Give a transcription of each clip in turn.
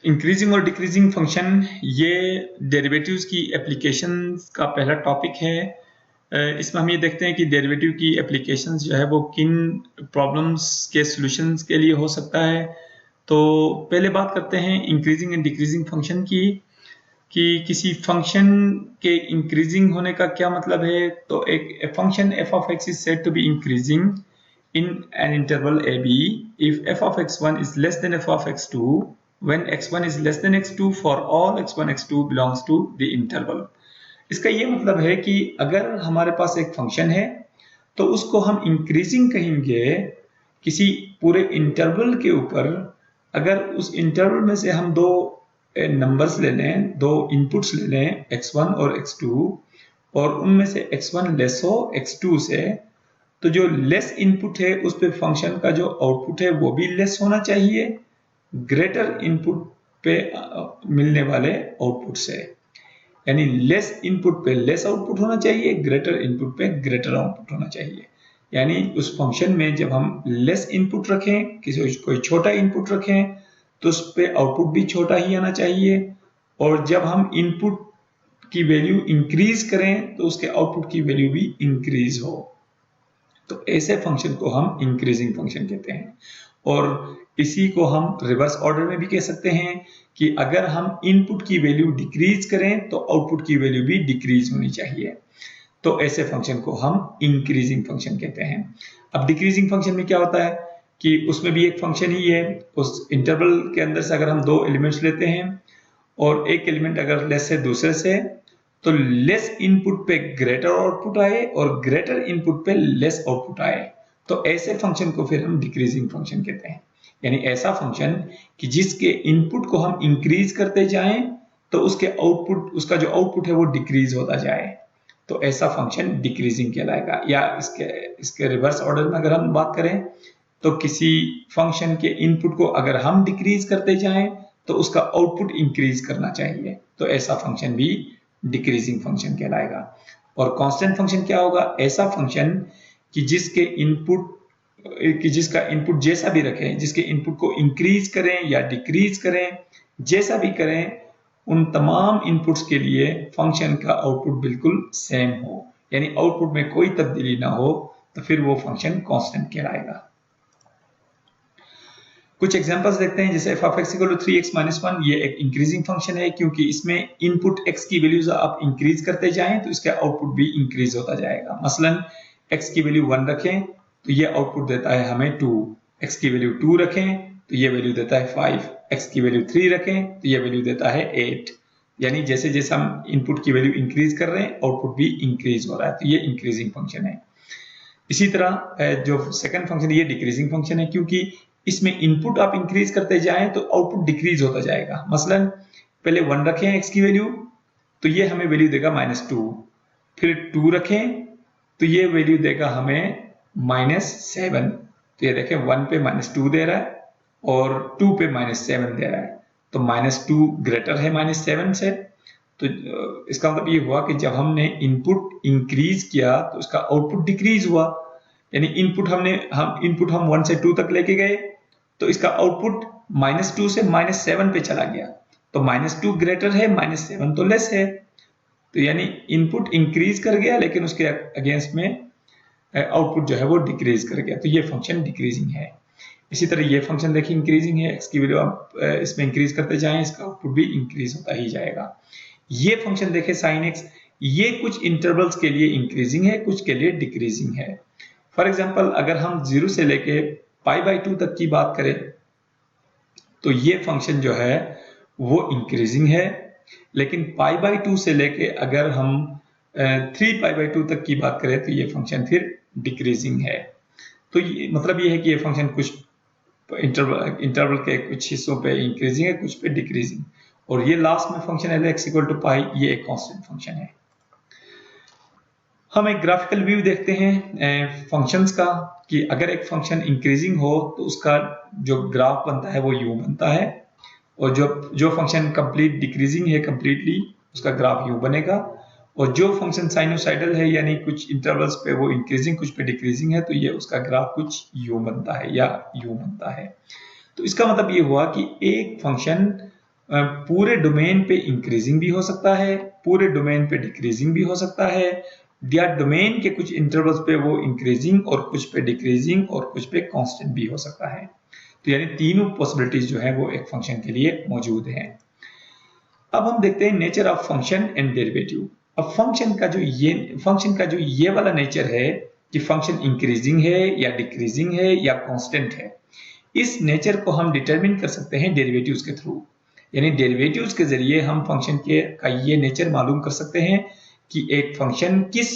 Increasing और decreasing function ये derivatives की एप्लीकेशंस का पहला टॉपिक है। इसमें हम ये देखते हैं कि डेरिवेटिव की एप्लीकेशंस जो है वो किन प्रॉब्लम्स के सॉल्यूशंस के लिए हो सकता है। तो पहले बात करते हैं इंक्रीजिंग एंड डिक्रीजिंग फंक्शन की, कि किसी फंक्शन के इंक्रीजिंग होने का क्या मतलब है। तो एक function f of x is said to be increasing in an interval ab if f of x1 is less than f of x2 when x1 is less than x2 for all x1 x2 belongs to the interval। इसका ये मतलब है कि अगर हमारे पास एक function है तो उसको हम इंक्रीजिंग कहेंगे किसी पूरे इंटरवल के ऊपर, अगर उस इंटरवल में से हम दो नंबर्स ले लें, दो इनपुट्स ले लें x1 और x2, और उनमें से x1 लेस हो x2 से, तो जो लेस इनपुट है उस पे फंक्शन का जो आउटपुट है वो भी लेस होना चाहिए ग्रेटर इनपुट पे मिलने वाले आउटपुट से। यानी लेस इनपुट पे लेस आउटपुट होना चाहिए, ग्रेटर इनपुट पे ग्रेटर आउटपुट होना चाहिए। यानी उस फंक्शन में जब हम लेस इनपुट रखें, कोई छोटा इनपुट रखें, तो उस पे आउटपुट भी छोटा ही आना चाहिए, और जब हम इनपुट की वैल्यू इंक्रीज करें तो उसके आउटपुट की वैल्यू भी इंक्रीज हो। तो ऐसे फंक्शन को हम इंक्रीजिंग फंक्शन कहते हैं। और इसी को हम रिवर्स ऑर्डर में भी कह सकते हैं कि अगर हम इनपुट की वैल्यू डिक्रीज करें तो आउटपुट की वैल्यू भी डिक्रीज होनी चाहिए। तो ऐसे फंक्शन को हम इंक्रीजिंग फंक्शन कहते हैं। अब डिक्रीजिंग फंक्शन में क्या होता है कि उसमें भी एक फंक्शन ही है, उस इंटरवल के अंदर से अगर हम दो एलिमेंट्स लेते हैं और एक एलिमेंट अगर लेस है दूसरे से, तो लेस इनपुट पे ग्रेटर आउटपुट आए और ग्रेटर इनपुट पे लेस आउटपुट आए, तो ऐसे फंक्शन को फिर हम डिक्रीजिंग फंक्शन कहते हैं। यानी ऐसा फंक्शन कि जिसके इनपुट को हम इंक्रीज करते जाएं तो उसके आउटपुट, उसका जो आउटपुट है वो डिक्रीज होता जाए, तो ऐसा फंक्शन डिक्रीजिंग कहलाएगा। या इसके रिवर्स ऑर्डर में अगर हम बात करें तो किसी फंक्शन के इनपुट को अगर हम डिक्रीज करते जाएं तो उसका आउटपुट इंक्रीज करना चाहिए, तो ऐसा फंक्शन भी डिक्रीजिंग फंक्शन कहलाएगा। और कांस्टेंट फंक्शन क्या होगा? ऐसा फंक्शन कि जिसका इनपुट जैसा भी रखें, जिसके इनपुट को इंक्रीज करें या डिक्रीज करें, जैसा भी करें, उन तमाम इनपुट्स के लिए फंक्शन का आउटपुट बिल्कुल सेम हो, यानी आउटपुट में कोई तब्दीली ना हो, तो फिर वो फंक्शन कांस्टेंट कहलाएगा। कुछ एग्जांपल्स देखते हैं, जैसे f of x = 3x - 1, ये एक इंक्रीजिंग फंक्शन है क्योंकि इसमें इनपुट x की वैल्यूज आप इंक्रीज करते जाएं तो इसका आउटपुट भी इंक्रीज होता जाएगा। मसलन x की वैल्यू 1 रखें तो ये आउटपुट देता है हमें 2, x की वैल्यू 2 रखें तो ये वैल्यू देता है 5, x की वैल्यू 3 रखें तो ये वैल्यू देता है 8। यानी जैसे जैसे हम इनपुट की वैल्यू इंक्रीज कर रहे हैं आउटपुट भी इंक्रीज हो रहा है, तो ये इंक्रीजिंग फंक्शन है। इसी तरह जो सेकंड फंक्शन है ये डिक्रीजिंग फंक्शन है, क्योंकि इसमें इनपुट आप इंक्रीज करते जाएं तो आउटपुट डिक्रीज होता जाएगा। मसलन पहले 1 रखें x की वैल्यू तो ये हमें वैल्यू देगा -2, फिर 2 रखें तो ये वैल्यू देगा हमें -7। तो ये देखें 1 पे -2 दे रहा है और 2 पे -7 दे रहा है, तो -2 ग्रेटर है -7 से। तो इसका मतलब ये हुआ कि जब हमने इनपुट इंक्रीज किया तो उसका आउटपुट डिक्रीज हुआ, यानी इनपुट हम 1 से 2 तक लेके गए तो इसका आउटपुट -2 से -7 पे चला गया, तो -2 ग्रेटर है, -7 तो लेस है, तो यानी इनपुट इंक्रीज कर गया लेकिन उसके अगेंस्ट में आउटपुट जो है वो डिक्रीज कर गया, तो ये फंक्शन डिक्रीजिंग है। इसी तरह ये फंक्शन देखिए इंक्रीजिंग है, x की वैल्यू आप इसमें इंक्रीज करते जाएं, इसका आउटपुट भी इंक्रीज होता ही जाएगा। ये फंक्शन देखें sin x, ये कुछ इंटरवल्स के लिए इंक्रीजिंग है, कुछ के लिए डिक्रीजिंग है। फॉर एग्जाम्पल अगर हम 0 से लेके π/2 तक की बात करें तो ये फंक्शन जो है वो इंक्रीजिंग है, लेकिन π/2 से लेके अगर हम 3π/2 तक की बात करें तो ये फंक्शन फिर डिक्रीजिंग है। तो ये मतलब ये है कि ये फंक्शन कुछ इंटरवल के कुछ हिस्सों पे इंक्रीजिंग है, कुछ पे डिक्रीजिंग। और ये लास्ट में फंक्शन है x = π, ये एक कांस्टेंट फंक्शन है। हम एक ग्राफिकल व्यू देखते हैं फंक्शंस का, कि अगर एक फंक्शन इंक्रीजिंग हो तो उसका जो ग्राफ बनता है वो यूं बनता है, और जो फंक्शन कंप्लीट डिक्रीजिंग है कंप्लीटली, उसका ग्राफ यूं बनेगा, और जो फंक्शन साइनोसाइडल है यानी कुछ इंटरवल्स पे वो इंक्रीजिंग कुछ पे डिक्रीजिंग है, तो ये उसका ग्राफ कुछ यूं बनता है या यूं बनता है। तो इसका मतलब ये हुआ कि एक फंक्शन पूरे डोमेन पे इंक्रीजिंग भी हो सकता है, पूरे डोमेन पे डिक्रीजिंग भी हो सकता है, या डोमेन के कुछ इंटरवल्स पे वो इंक्रीजिंग और कुछ पे डिक्रीजिंग और कुछ पे कांस्टेंट भी हो सकता है। तो यानी तीनों पॉसिबिलिटीज जो है वो एक फंक्शन के लिए मौजूद हैं। अब हम देखते हैं nature of function and derivative. अब फंक्शन का जो ये वाला नेचर है कि फंक्शन इंक्रीजिंग है या डिक्रीजिंग है या कांस्टेंट है, इस नेचर को हम डिटरमिन कर सकते हैं डेरिवेटिव्स के थ्रू। यानी डेरिवेटिव्स के जरिए हम फंक्शन का ये नेचर मालूम कर सकते हैं कि एक फंक्शन किस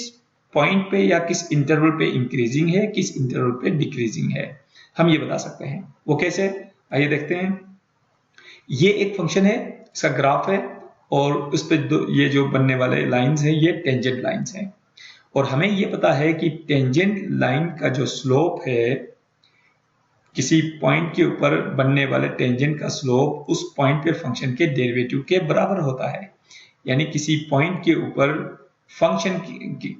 पॉइंट पे या किस इंटरवल पे इंक्रीजिंग है, किस इंटरवल पे डिक्रीजिंग है, हम ये बता सकते हैं। वो कैसे, आइए देखते हैं। ये एक फंक्शन है, इसका ग्राफ है और उस पे ये जो बनने वाले लाइंस हैं ये टेंजेंट लाइंस हैं, और हमें ये पता है कि टेंजेंट लाइन का जो स्लोप है, किसी पॉइंट के ऊपर बनने वाले टेंजेंट का स्लोप उस पॉइंट पे फंक्शन के डेरिवेटिव के बराबर होता है। यानी किसी पॉइंट के ऊपर फंक्शन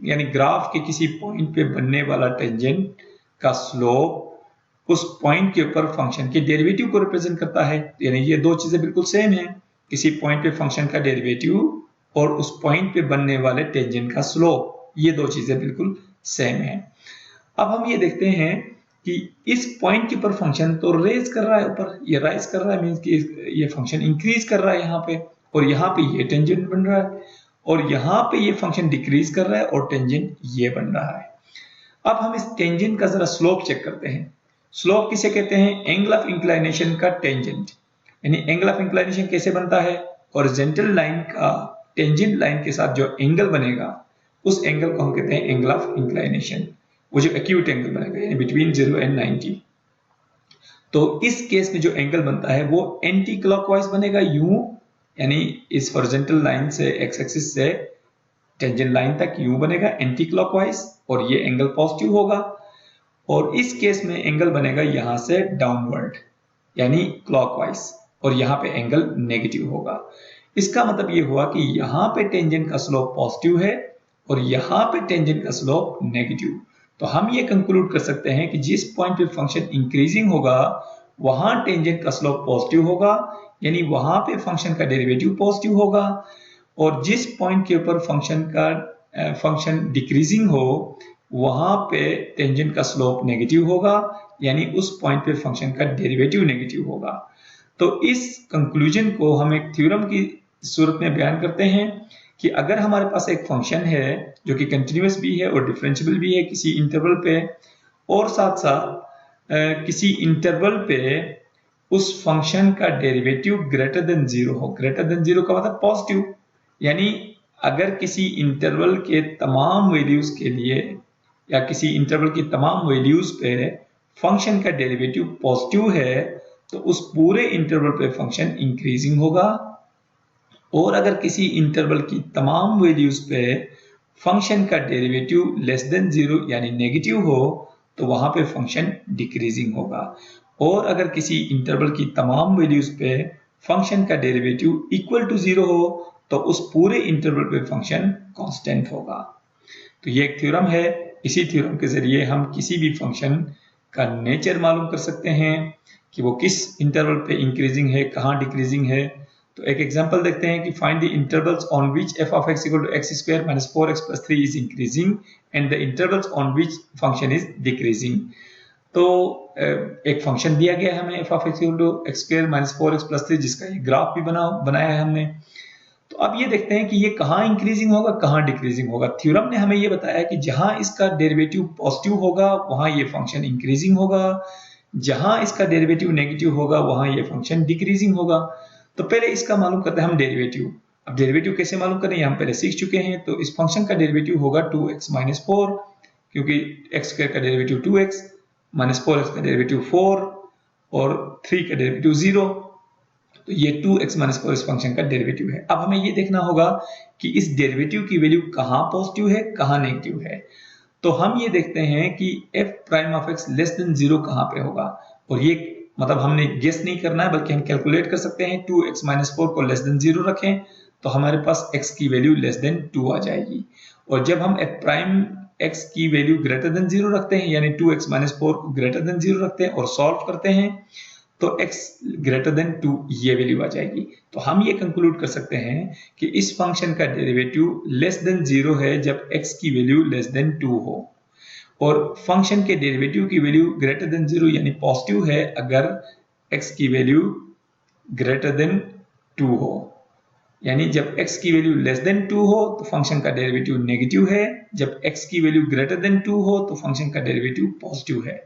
यानी ग्राफ के किसी पॉइंट पे बनने वाला टेंजेंट का स्लोप उस पॉइंट के ऊपर फंक्शन के डेरिवेटिव को रिप्रेजेंट करता है। यानी ये दो चीजें बिल्कुल सेम हैं, किसी पॉइंट पे फंक्शन का डेरिवेटिव और उस पॉइंट पे बनने वाले टेंजेंट का स्लोप, ये दो चीजें बिल्कुल सेम हैं। अब हम ये देखते हैं कि इस पॉइंट के ऊपर फंक्शन तो रेज कर रहा है ऊपर, ये राइज कर रहा है, मींस कि ये फंक्शन इंक्रीज कर रहा है यहाँ पे, और यहाँ पे ये टेंजेंट बन रहा है, और यहाँ पे ये फंक्शन डिक्रीज कर रहा है और टेंजेंट ये बन रहा है। अब हम इस टेंजेंट का जरा स्लोप चेक करते हैं। स्लोप किसे कहते हैं? एंगल ऑफ इंक्लाइनेशन का टेंजेंट। यानी एंगल ऑफ इंक्लाइनेशन कैसे बनता है? हॉरिजॉन्टल लाइन का टेंजेंट लाइन के साथ जो एंगल बनेगा उस एंगल को हम कहते हैं एंगल ऑफ इंक्लाइनेशन, वो जो एक्यूट एंगल बनेगा यानी बिटवीन 0 एंड 90। तो इस केस में जो एंगल बनता है वो एंटी क्लॉकवाइज बनेगा, यूं, यानी इस हॉरिजॉन्टल लाइन से एक्स एक्सिस से टेंजेंट लाइन तक यूं बनेगा एंटी क्लॉकवाइज, और ये एंगल पॉजिटिव होगा। और इस केस में एंगल बनेगा यहां से डाउनवर्ड यानी क्लॉकवाइज, और यहाँ पे एंगल नेगेटिव होगा। इसका मतलब ये हुआ कि यहाँ पे टेंजेंट का स्लोप पॉजिटिव है और यहाँ पे टेंजेंट का स्लोप नेगेटिव। तो हम ये कंक्लूड कर सकते हैं कि जिस पॉइंट पे फंक्शन इंक्रीजिंग होगा वहां टेंजेंट का स्लोप पॉजिटिव होगा, यानी वहां पे फंक्शन का डेरिवेटिव पॉजिटिव होगा, और जिस पॉइंट के ऊपर फंक्शन डिक्रीजिंग हो वहां पे टेंजेंट का स्लोप नेगेटिव होगा, यानी उस पॉइंट पे फंक्शन का डेरिवेटिव नेगेटिव होगा। तो इस कंक्लूजन को हम एक थ्योरम की सूरत में बयान करते हैं कि अगर हमारे पास एक फंक्शन है जो कि कंटिन्यूअस भी है और डिफरेंशिएबल भी है किसी इंटरवल पे, और साथ साथ किसी इंटरवल पे उस फंक्शन का डेरिवेटिव ग्रेटर देन 0 हो। ग्रेटर देन 0 का मतलब पॉजिटिव, यानी अगर किसी इंटरवल के तमाम वैल्यूज के लिए या किसी इंटरवल की तमाम वैल्यूज पे फंक्शन का डेरिवेटिव पॉजिटिव है तो उस पूरे इंटरवल पे फंक्शन इंक्रीजिंग होगा, और अगर किसी इंटरवल की तमाम वैल्यूज पे फंक्शन का डेरिवेटिव लेस देन 0 यानी नेगेटिव हो तो वहां पे फंक्शन डिक्रीजिंग होगा, और अगर किसी इंटरवल की तमाम वैल्यूज पे फंक्शन का डेरिवेटिव इक्वल टू 0 हो तो उस पूरे इंटरवल पे फंक्शन कांस्टेंट होगा। तो ये एक थ्योरम है, इसी थ्योरम के जरिए हम किसी भी फंक्शन का नेचर मालूम कर सकते हैं कि वो किस इंटरवल पे इंक्रीजिंग है, कहाँ डिक्रीजिंग है। तो एक एग्जांपल देखते हैं कि find the intervals on which f of x equal to x square minus 4x plus 3 is increasing and the intervals on which function is decreasing। तो एक फंक्शन दिया गया है हमें f of x equal to x square minus 4x plus 3 जिसका ये graph भी बनाया है हमने। तो अब ये देखते हैं कि ये कहाँ इंक्रीजिंग होगा, कहाँ डिक्रीजिंग होगा। थ्योरम ने हमें ये बताया कि जहां इसका डेरिवेटिव पॉजिटिव होगा वहां ये फंक्शन इंक्रीजिंग होगा, जहां इसका डेरिवेटिव नेगेटिव होगा वहां ये फंक्शन डिक्रीजिंग होगा। तो पहले इसका मालूम करते हैं हम डेरिवेटिव। अब डेरिवेटिव कैसे मालूम करें ये हम पहले सीख चुके हैं। तो इस फंक्शन का डेरिवेटिव होगा 2x - 4, क्योंकि x स्क्वायर का डेरिवेटिव 2x, -4x का डेरिवेटिव 4 और 3 का डेरिवेटिव 0। तो ये 2x - 4 इस फंक्शन का डेरिवेटिव है। अब हमें ये देखना होगा कि इस डेरिवेटिव की वैल्यू कहाँ पॉजिटिव है, कहाँ नेगेटिव है। तो हम ये देखते हैं कि f' लेस देन 0 कहाँ पे होगा, और ये मतलब हमने गेस नहीं करना है बल्कि हम कैलकुलेट कर सकते हैं। 2x - 4 को लेस देन 0 रखें तो हमारे पास x की वैल्यू लेस देन 2 आ जाएगी, और जब हम f' की वैल्यू ग्रेटर देन 0 रखते हैं यानी 2x - 4 को ग्रेटर देन 0 रखते हैं और सॉल्व करते हैं तो x ग्रेटर देन 2 ये वैल्यू आ जाएगी। तो हम ये कंक्लूड कर सकते हैं कि इस फंक्शन का डेरिवेटिव लेस देन 0 है जब x की वैल्यू लेस देन 2 हो, और फंक्शन के डेरिवेटिव की वैल्यू ग्रेटर देन 0 यानी पॉजिटिव है अगर x की वैल्यू ग्रेटर देन 2 हो। यानी जब x की वैल्यू लेस देन 2 हो तो फंक्शन का डेरिवेटिव नेगेटिव है, जब x की वैल्यू ग्रेटर देन 2 हो तो फंक्शन का डेरिवेटिव पॉजिटिव है।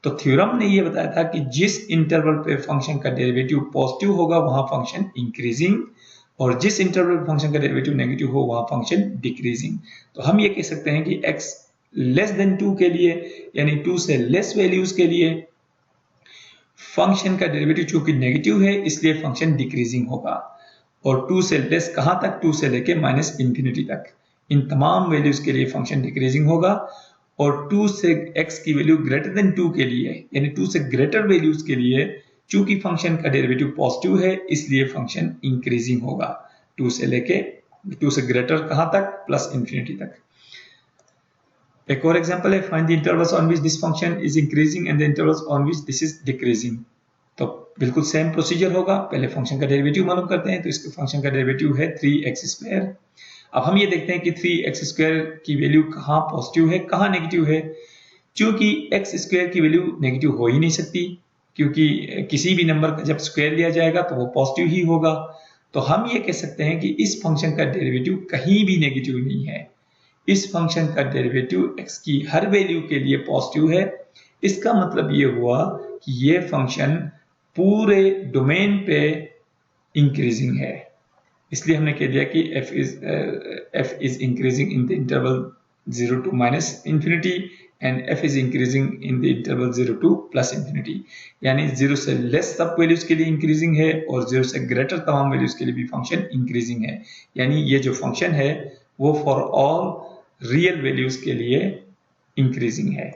तो थ्योरम ने ये बताया था कि जिस इंटरवल पे फंक्शन का डेरिवेटिव पॉजिटिव होगा वहां फंक्शन इंक्रीजिंग, और जिस इंटरवल पे फंक्शन का डेरिवेटिव नेगेटिव हो वहां फंक्शन डिक्रीजिंग। तो हम ये कह सकते हैं कि x लेस देन 2 के लिए यानी 2 से लेस वैल्यूज के लिए फंक्शन का डेरिवेटिव चूंकि नेगेटिव है इसलिए फंक्शन डिक्रीजिंग होगा, और 2 से लेस कहां तक, 2 से लेके -इंफिनिटी तक, इन तमाम वैल्यूज के लिए फंक्शन डिक्रीजिंग होगा। और 2 से x की वैल्यू ग्रेटर देन 2 के लिए यानी 2 से ग्रेटर वैल्यूज के लिए चूंकि फंक्शन का डेरिवेटिव पॉजिटिव है इसलिए फंक्शन इंक्रीजिंग होगा 2 से ग्रेटर कहां तक, +इंफिनिटी तक। एक और एग्जांपल है, find the intervals on which this function is increasing and the intervals on which this is decreasing. तो बिल्कुल सेम प्रोसीजर होगा, पहले फंक्शन का डेरिवेटिव मालूम करते हैं। तो इसके फंक्शन का डेरिवेटिव है 3x²। अब हम ये देखते हैं कि 3x² की वैल्यू कहाँ पॉजिटिव है कहाँ नेगेटिव है। क्योंकि x² की वैल्यू नेगेटिव हो ही नहीं सकती, क्योंकि किसी भी नंबर का जब स्क्वायर लिया जाएगा तो वो पॉजिटिव ही होगा। तो हम ये कह सकते हैं कि इस फंक्शन का डेरिवेटिव कहीं भी नेगेटिव नहीं है। इस फंक्शन का डेरिवेटिव x की हर वैल्यू के लिए पॉजिटिव है। इसका मतलब ये हुआ कि ये फंक्शन पूरे डोमेन पे इंक्रीजिंग है। इसलिए हमने कह दिया कि f is increasing in the interval 0 to -infinity and f is increasing in the interval 0 to +infinity. यानी 0 से लेस सब वैल्यूज के लिए इंक्रीजिंग है और 0 से ग्रेटर तमाम वैल्यूज के लिए भी फंक्शन इंक्रीजिंग है। यानी ये जो फंक्शन है वो फॉर ऑल रियल वैल्यूज के लिए इंक्रीजिंग है।